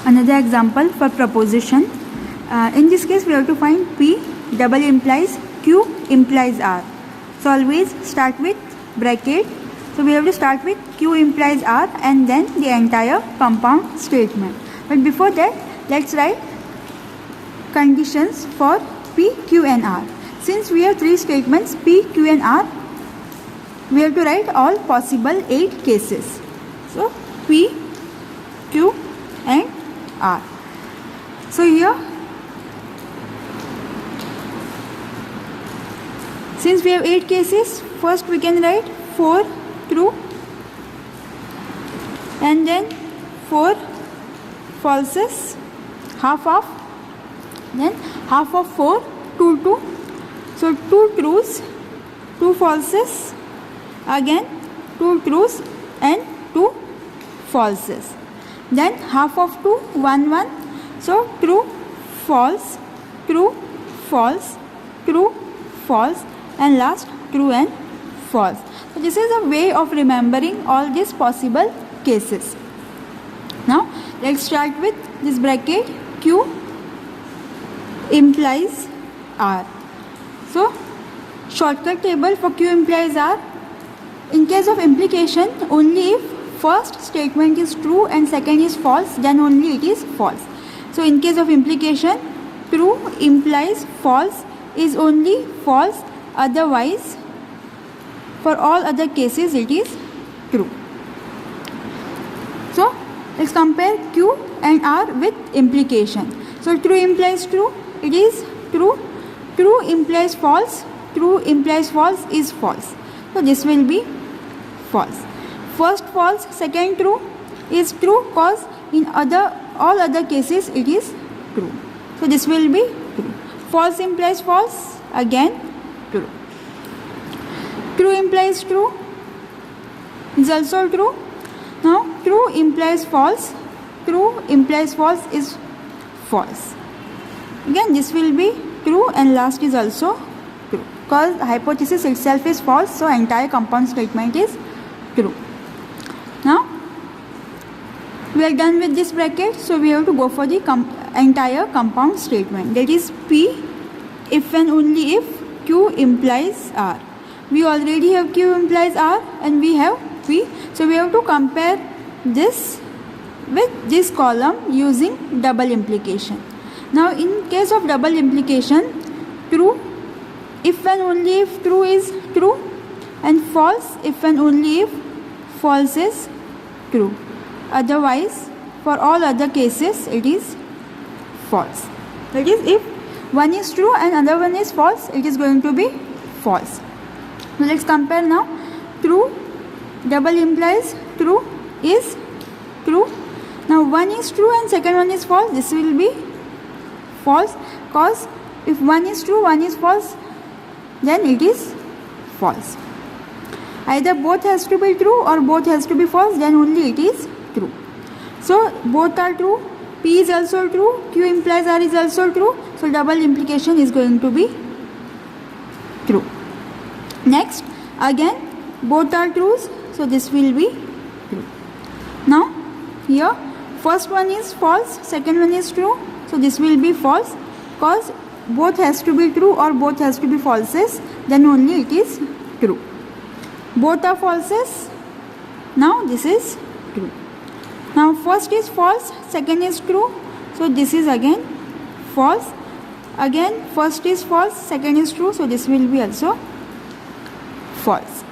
Another example for proposition. In this case, we have to find P double implies Q implies R. So always start with bracket. So we have to start with Q implies R and then the entire compound statement. But before that, let's write conditions for P, Q and R. Since we have three statements P, Q and R, we have to write all possible 8 cases. So P, Q and R. So here, since we have 8 cases, first we can write 4 true and then 4 falses, half of, then half of 4, 2, 2. So 2 trues, 2 falses, again 2 trues and 2 falses. Then half of 2, 1, 1. So true, false, false, and last true and false. So this is a way of remembering all these possible cases. Now let's start with this bracket Q implies R. So shortcut table for Q implies R. In case of implication, only if first statement is true and second is false, then only it is false. So in case of implication, true implies false is only false, otherwise for all other cases it is true. So let's compare Q and R with implication. So true implies true, it is true. True implies false, true implies false is false. So this will be false. First false, second true is true because in all other cases it is true. So this will be true. False implies false, again true. True implies true is also true. Now true implies false, true implies false is false. Again this will be true and last is also true because hypothesis itself is false, so entire compound statement is true. Now we are done with this bracket, so we have to go for the entire compound statement, that is P if and only if Q implies R. We already have Q implies R and we have P, so we have to compare this with this column using double implication. Now in case of double implication, true if and only if true is true and false if and only if false is true. Otherwise for all other cases it is false. That is, if one is true and another one is false, it is going to be false. So let's compare now. True double implies true is true. Now one is true and second one is false, this will be false because if one is true, one is false, then it is false. Either both has to be true or both has to be false, then only it is true. So both are true, P is also true, Q implies R is also true, so double implication is going to be true. Next, again both are trues, so this will be true. Now here first one is false, second one is true, so this will be false because both has to be true or both has to be falses, then only it is true. Both are falses, now this is true. Now first is false, second is true, so this is again false. Again first is false, second is true, so this will be also false.